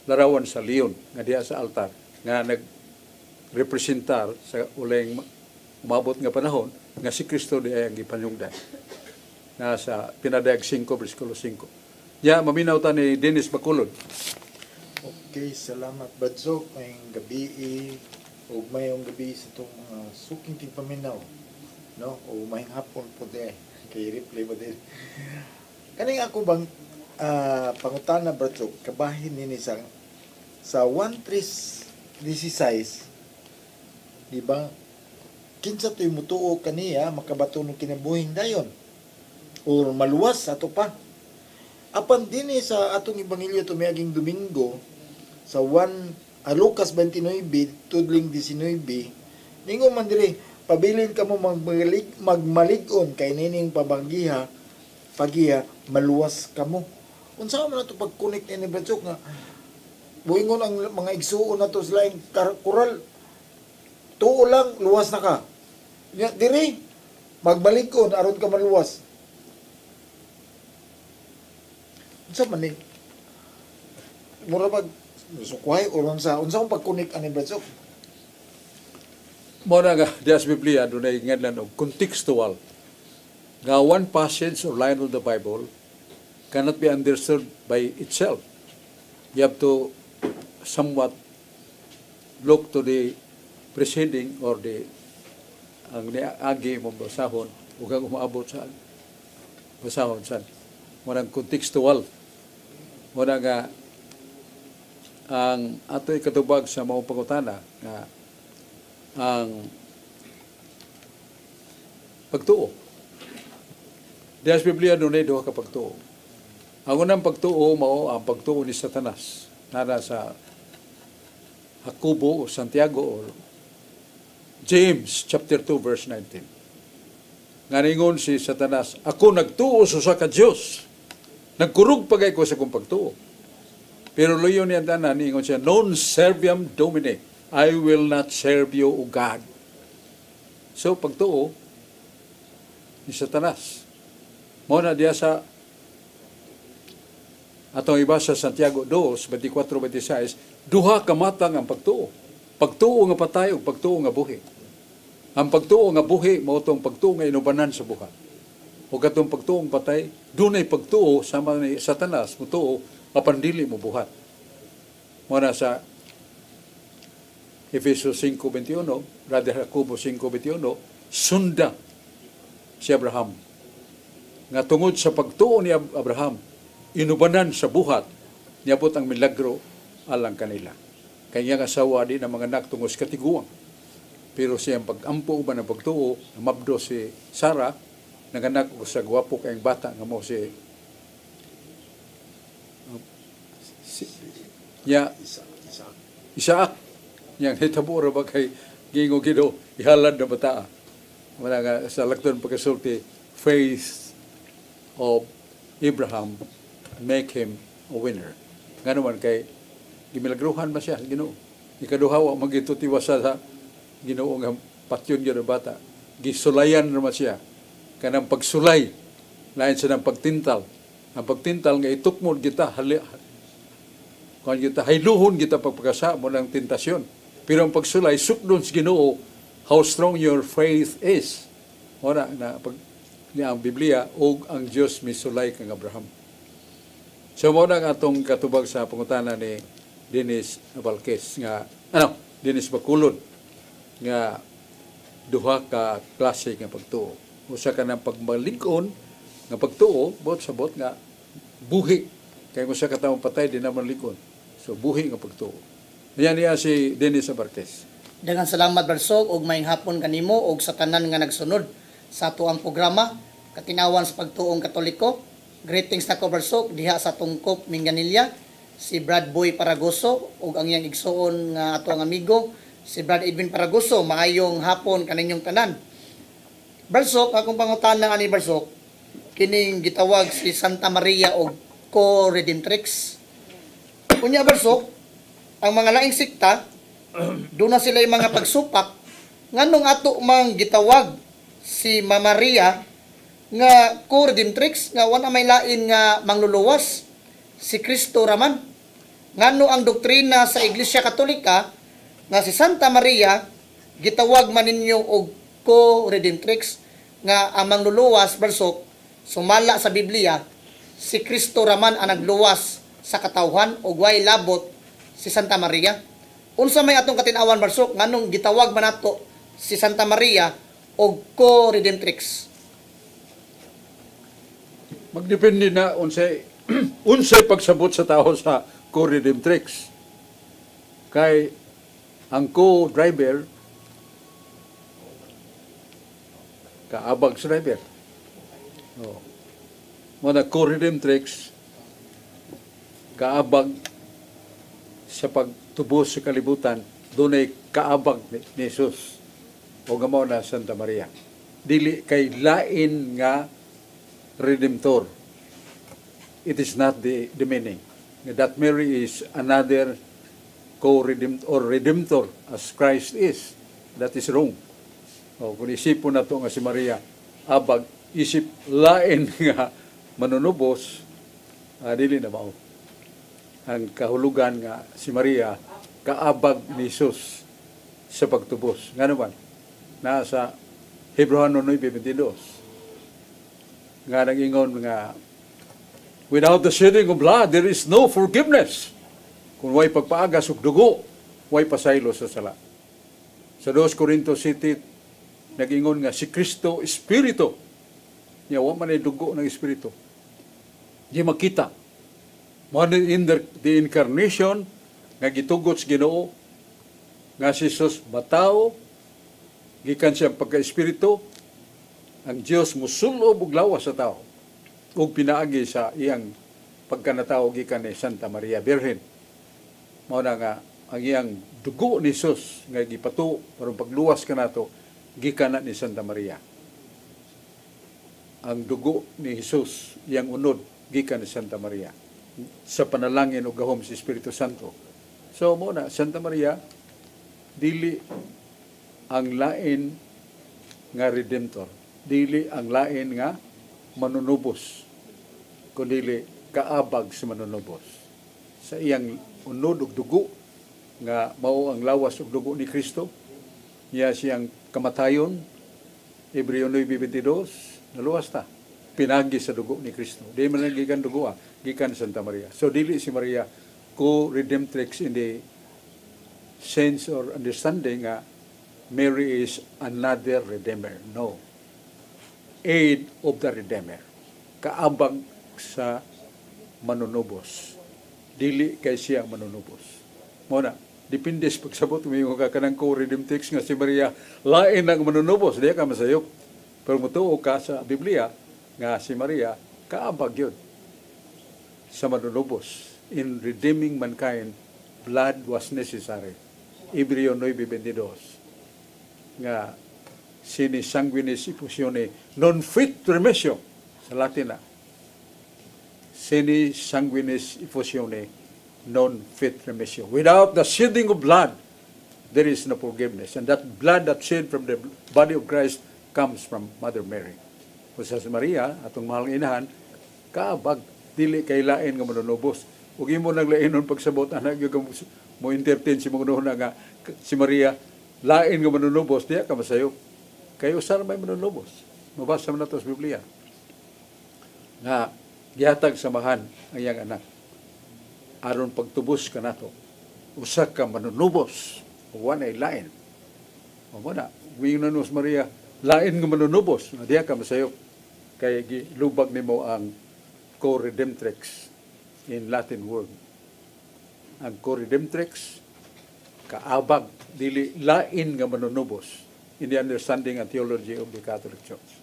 larawan sa leon nga diha sa altar nga nagrepresentar sa uling umabot nga panahon nga si Kristo di ay ang gipanungdan. Nasa Pinadayag 5 versikulo 5. Ya, maminaw ta ni Dennis Bacolod. Okay, salamat Badsok. Mayong gabi o mayong gabi sa itong suking tigpaminaw. No? O mayong hapon po de. Kay replay mo din. Kaning ako bang pangutana Badsok, kabahin nini sa 1:16, di ba? Kinsa to'y mutuo kaniya makabato ng kinabuhing dayon. O maluwas ato pa. Apan din sa atong ebanghelyo tumiaging Domingo sa Lucas 29 tudling 19 ningo man diri pabilin kamo magmalig-on kay nining pagiha maluwas kamo. Unsa man nato pag-connect ni Badsok nga buingon ang mga igsuon nato sa laing kural tuo lang luwas na ka. Diri magmalig-on aron ka maluwas. Unsa man ni mura pag sukway o unsa ang pag-connect ani Badsok? Mo na nga dias Biblia dunay ngadlan og contextual. Nga one passage or line of the Bible cannot be understood by itself. You have to somewhat look to the preceding or the ang niagi mong basahon ug ang umaabot sa basahon sa morang contextual. Muna nga ang ato'y katubag sa mga pangutana nga ang pagtuo. Diyas Biblia doon ay duha ka pagtuo. Ang unang pagtuo mao ang pagtuo ni Satanas. Nara sa Jacobo o Santiago o James chapter 2 verse 19. Nga ningon si Satanas, ako nagtuo sa ka Diyos. Nagkurug pagay ko sa kong pagtuo. Pero luyo niya tanan, ningon siya, non serviam Domine, I will not serve you, O God. So, pagtuo ni Satanas. Muna diya sa atong iba sa Santiago 2, 24-26, duha kamatang ang pagtuo. Pagtuo nga patay o pagtuo nga buhi. Ang pagtuo nga buhi, mao tong pagtuo nga inubanan sa buhat. O katong pagtuong patay, dunay pagtuo sama ni Satanas, mutuo, apan dili mo buhat. Muna sa Efeso 5:21, Brother Jacobo 5:21, sunda si Abraham. Nga tungod sa pagtuo ni Abraham, inubanan sa buhat, niabot ang milagro alang kanila. Kanya nga asawa din ang mga anak tungod sa katiguang. Pero siyang pag-ampo ba ng pagtuo, mabdo si Sarah, nanganak ko sa gwapo kayong bata nga mo si Isaac. Yang hitabo ra ba kay gingo gido ihalad na bata. Wala nga sa lakton pagkasulti, faith of Abraham make him a winner. Nga naman kay gimilagruhan ba siya, Ginoo. Ikaduha wa magitutiwasa sa Ginoo nga patyon gyud bata. Gisulayan naman siya. Kanang pagsulay lain sa nang pagtintal. Ang pagtintal nga itukmod kita kung kita hayluhon kita pagpakasa mo ng tentasyon. Pero ang pagsulay sukdon sa Ginoo how strong your faith is. Ora na pag niya ang Biblia og ang Dios misulay kang Abraham. So mo na atong katubag sa pangutana ni Dennis Abalquez nga Dennis Bacolod nga duha ka klase nga pagtuo. Usa ka ng pagmalig-on nga pagtuo bot sa bot nga buhi kay usa ka tawo patay di naman lig-on. So buhi nga pagtuo. Yan niya si Dennis Abalquez. Daghang salamat Barsog og maayong hapon kanimo og sa tanan nga nagsunod sa atuang programa Katinawan sa Pagtuong Katoliko. Greetings na ko Barsog diha sa Tungkop Minganilla, si Brad Boy Paragoso ug ang iyang igsuon nga atuang amigo si Brad Edwin Paragoso. Maayong hapon kaninyong tanan. Barsog, akong pangutana ani Barsog, kining gitawag si Santa Maria og Co-Redemptrix. Unya Barsog, ang mga laing sikta doon na sila yung mga pagsupak nganong ato mang gitawag si Mama Maria nga Co-Redemptrix nga wala may lain nga mangluluwas si Kristo raman. Ngano ang doktrina sa Iglesia Katolika nga si Santa Maria gitawag man ninyo og Co-Redemptrix nga ang mangluluwas Barsog sumala sa Biblia si Kristo raman ang nagluwas sa katawhan og way labot si Santa Maria. Unsa may atong katinawan Barsog nganong gitawag man nato si Santa Maria og Co-Redemptrix? Magdepende na unsay unsay pagsabot sa tao sa Co-Redemptrix. Kay ang co-driver kaabag sa driver. Mga Co-Redemptrix kaabag sa pagtubos sa kalibutan, doon ay kaabag ni Jesus o gamaw na Santa Maria. Dili kay lain nga Redemptor. It is not the meaning. That Mary is another co-redemptor or Redemptor as Christ is. That is wrong. Kung isipon na ito nga si Maria, abag, isip lain nga manunubos, dili na mao. Ang kahulugan nga si Maria kaabag ni Jesus sa pagtubos. Nga naman, nasa Hebreo 9:22. Nga nag-ingon nga, without the shedding of blood, there is no forgiveness. Kung way pagpaagas og dugo, way pasaylo sa sala. Sa 2 Corintios 7, nag-ingon nga si Kristo Espiritu. Niya, wa man ay dugo ng Espiritu. Di makita. In the incarnation, nga gitugot sa Ginoo, nga si Jesus matao, gikan siya pagka-Espiritu, ang Dios musulob og lawas sa tao, ug pinaagi sa iyang pagkanatao gikan ni Santa Maria Virgen. Mao na nga ang iyang dugo ni Jesus nga gipatu aron pagluwas kanato gikan na ni Santa Maria. Ang dugo ni Jesus iyang unod gikan ni Santa Maria sa panalangin ug gahom si Espiritu Santo. So mo na Santa Maria dili ang lain nga redemptor, dili ang lain nga manunubos, kundi kaabag sa manunubos. Sa iyang unod ug dugo nga mao ang lawas ug dugo ni Kristo, niya siyang kamatayon, Hebreo 9:22, naluwas ta. Pinagi sa dugo ni Kristo. Di man lang gikan dugo, gikan Santa Maria. So dili si Maria co-redemptrix in the sense or understanding nga Mary is another Redeemer. No. Aid of the Redeemer. Kaabag sa manunubos. Dili kay siya manunubos. Muna, depende sa pagsabot mo ka kanang co-redemptrix nga si Maria lain ang manunubos diya ka masayop. Pero mutuo ka sa Biblia nga si Maria kaabag yun sa manunubos. In redeeming mankind, blood was necessary. Hebreo 9:22 nga sini sanguinis effusione non fit remission sa Latin na sini sanguinis effusione non fit remission. Without the shedding of blood, there is no forgiveness. And that blood that shed from the body of Christ comes from Mother Mary. Kung sa Maria, atong mahal inahan, kaabag, dili kay lain nga manunubos. Ug imo naglainon pagsabot anak gyud mo entertain si mga na nga si Maria lain nga manunubos diya ka masayo. Kay usa may manunubos. Mabasa man nato sa Biblia. Nga gihatag samahan ang iyang anak. Aron pagtubos ka nato. Usa ka manunubos, wa ay lain. O mo na, wingon na Maria, lain nga manunubos, diya ka masayo. Kay gilubag nimo ang co-redemptrix in Latin word. Ang co-redemptrix, kaabag, dili lain nga manunubos in the understanding and theology of the Catholic Church.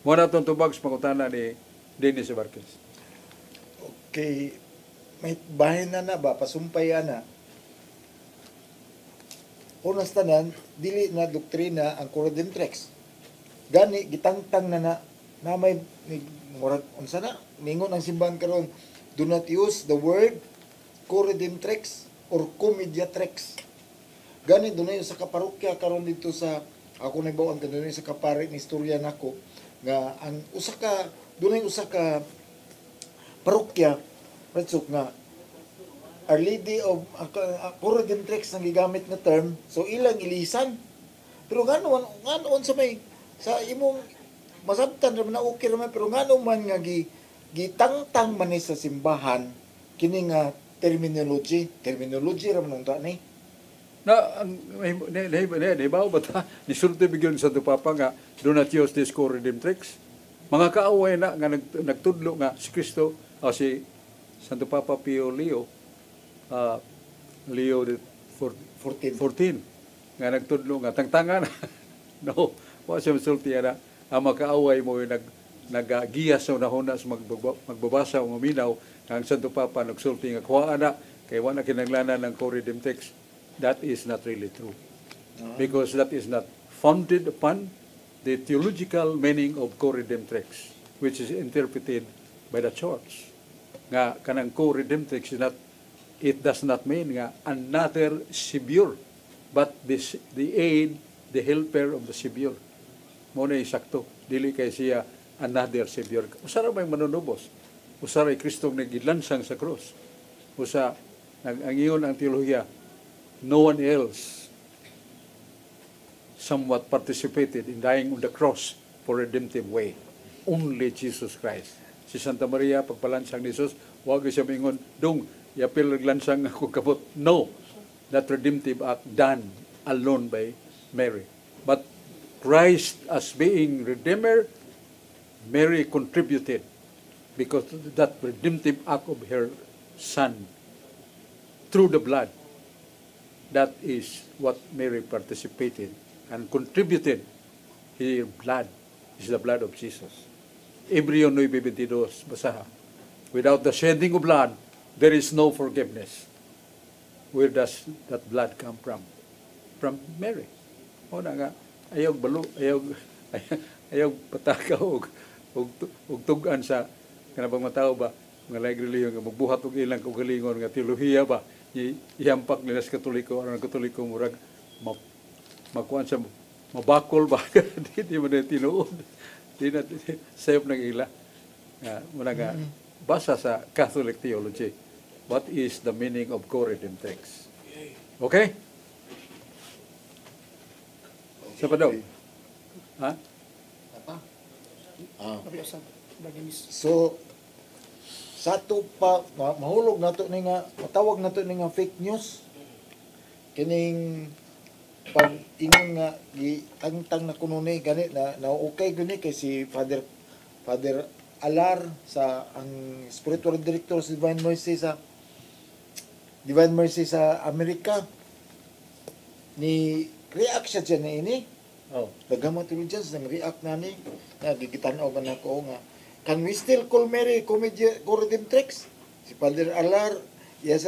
Muna itong tubag sa pangutana ni Dennis Barkis. Okay, may bahin na ba, pasumpay na. Unas tanan, dili na doktrina ang co-redemptrix. Gani, gitangtang na may murag unsa na mingon ang simbahan karon, do not use the word co-redemptrix or co-mediatrix. Gani dunay sa kaparokya karon dito sa ako nagbaon dunay sa kapare ni istorya nako nga ang dunay usa ka parokya patsok nga Our Lady of co-redemptrix ang gigamit na term, so ilang ilisan. Pero ngano sa may sa imong masabtan ra na okay ra man, pero ngano man nga gitangtang man ni sa simbahan kini nga terminology ra man unta ni. Na may bawo ba ta ni sulti bigyon sa Papa nga do not use this co-redemptrix. Mga kaaway na nga nagtudlo nga si Kristo o si Santo Papa Pio Leo the 14 nga nagtudlo nga tangtangan no wa siya sulti ana ang makaaway mo nagagiya sa unahuna sa magbabasa o maminaw ang Santo Papa nagsulti nga kuha ana kay wala kinahanglanan ng co-redemptrix. That is not really true. Because that is not founded upon the theological meaning of co-redemptrix, which is interpreted by the Church. Nga kanang co-redemptrix is not, it does not mean nga another Savior, but the aid, the helper of the Savior. Muna sakto, dili kay siya another Savior. Usara may manunubos. Usara ay Kristong nagilansang sa krus. Usa, ang iyon ang teolohiya, no one else somewhat participated in dying on the cross for redemptive way. Only Jesus Christ. Si Santa Maria, pagpalansang ni Jesus, wag siya mingon, dong, yapil naglansang ako kabot. No, that redemptive act done alone by Mary. But Christ as being Redeemer, Mary contributed because that redemptive act of her Son through the blood. That is what Mary participated and contributed. Her blood is the blood of Jesus. Hebreo 9:22, basaha. Without the shedding of blood, there is no forgiveness. Where does that blood come from? From Mary. O na nga, ayaw balo, ayaw patakaw og tugan sa kanabang matao ba, mga laing reliyon nga magbuhat og ilang kaugalingon nga teolohiya ba, ihampak nila sa Katoliko, ang Katoliko murag makuan sa mabakol ba, di mo na tinuod, di na sayop ng ila. Muna nga, basa sa Catholic theology, what is the meaning of co-redemptrix? Okay? Sa pa daw? Ha? So sa ato pa mahulog nato ni nga matawag nato ni nga fake news kining pag ingon nga gitangtang na kuno ni gani na okay gani kay si Father Alar sa ang spiritual director sa Divine Mercy sa Amerika ni react siya dyan na ini. Oh. Dagamang intelligence nang react na ni. Nagigitanaw man ako nga. Can we still call Mary Corridimtrix? Si Father Alar, yes,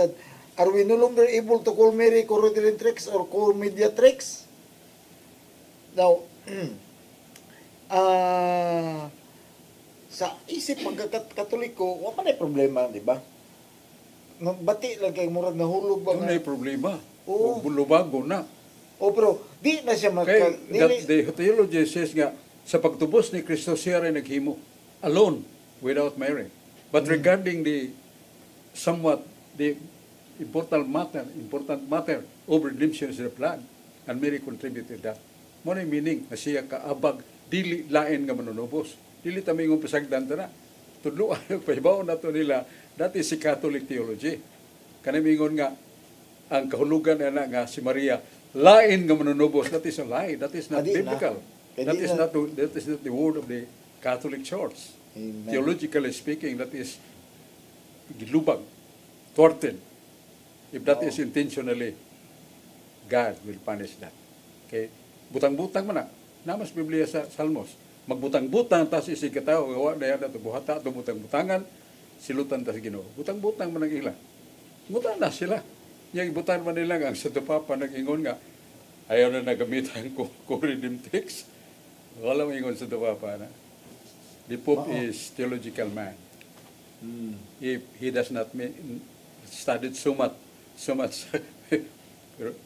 are we no longer able to call Mary Corridimtrix or Comediatrix? Now, sa isip pagkakatoliko, wala pa na problema, di ba? Bati lang kay murag nahulog ba Doon nga? ay problema. Oo. O bulubago na. O pero, di na siya Kaya dili- the theology says nga, sa pagtubos ni Kristo siya rin naghimo. Alone, without Mary. But regarding the somewhat, the important matter of redemption is the blood. And Mary contributed that. Mo na yung meaning na siya kaabag, dili lain nga manunubos. Dili tamingong pasagdan ta na. Tudlo ang pahibaw na to nila, that is si Catholic theology. Kanamingon nga, ang kahulugan na nga si Maria, lain nga manunubos, that is a lie. That is not Adi na. biblical. Adi That is na. not the word of the Catholic Church. Amen. Theologically speaking, that is gilubag, thwarted. If that is intentionally, God will punish that. Okay? Butang-butang man na. Namas Biblia sa Salmos. Magbutang-butang tas isig katao, gawa na yan ito buhata, ito butang-butangan, silutan tas Ginoo. Butang-butang man ang ila. Butang na sila. Yung butang man nila ang sa tupapa nag-ingon nga, ayaw na nagamitan ko Corridimtrix. Wala mo ingon sa tupapa na. The Pope is theological man. If he does not studied so much,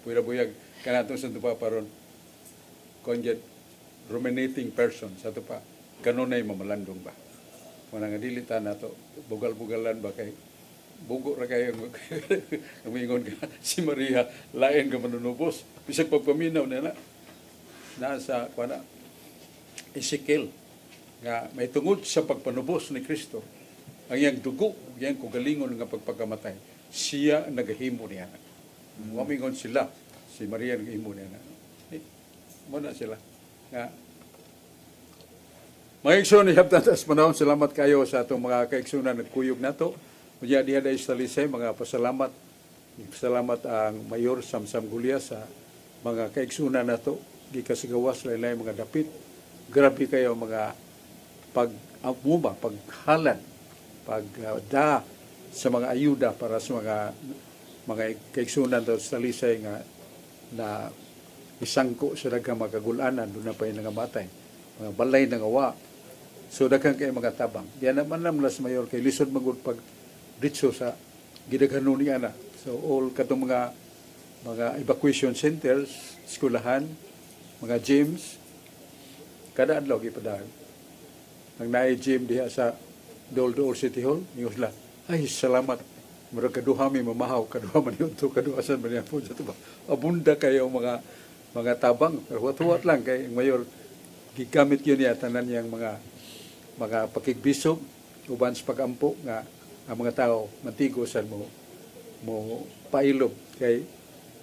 pero buyag kanatong sa tupapa ron, konjet ruminating person sa tupa, kanunay mamalandong ba? Kung nangadilita na to, bugal-bugalan ba kay bugo ra kayo umingon ka si Maria lain ka manunubos bisag pagpaminaw nila nasa kuana Ezekiel nga may tungod sa pagpanubos ni Kristo ang iyang dugo iyang kugalingon nga pagpakamatay siya nagahimo niya umingon sila si Maria nagahimo niya muna sila nga mga igsoon ni Habtatas manahon salamat kayo sa atong mga kaigsunan nagkuyog nato. Kaya diha dahil sa Lisay, mga pasalamat. Pasalamat ang Mayor Samsam Gulia sa mga kaigsunan na to. Gikasigawas, laylay mga dapit. Grabe kayo mga pag-amuma, paghalan, pagda sa mga ayuda para sa mga kaigsunan to sa Lisay nga na isangko sa daghang magagulanan, doon na pa yung nangamatay. Mga balay na ngawa. So daghang kayo mga tabang. Diyan naman lang las Mayor kay lisod magud pag ditso sa gidaghanon ni ana. So all katong mga evacuation centers, eskwelahan, mga gyms, kada adlaw gipadahan. Ang naay gym diha sa Dol City Hall, ingos la. Ay salamat. Murag kaduha mi mamahaw, kaduha man yun to, kaduhasan man yan po sa tuba. Abunda kayo mga tabang, pero huwat lang kay Mayor gigamit yun niya tanan yang mga pakigbisog uban sa pagampo nga ang mga tao mantigosan mo pailob kay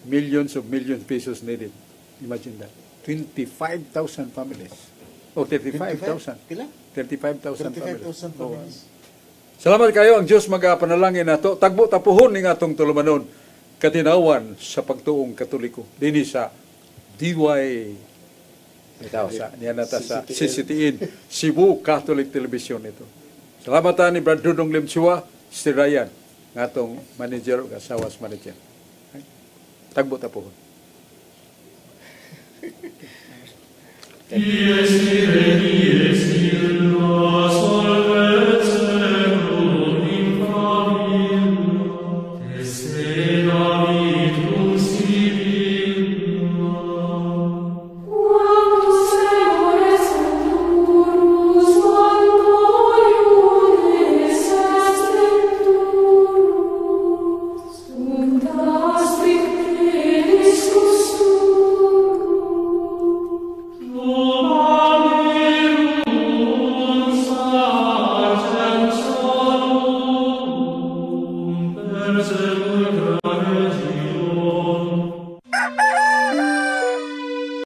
millions pesos needed. Imagine that. 25,000 families. O 35,000. Pila? 35,000 families. 35,000 families. Salamat kayo ang Dios magapanalangin nato. Tagbo tapuhon ning atong tulumanon katinawan sa pagtuong Katoliko dinhi sa DY niya nata sa CCTN Cebu Catholic Television ito. Salamat ni Brad Dudong Limchua, si Ryan, nga atong manager o asawas manager. Tagbo tapuhon. Yes,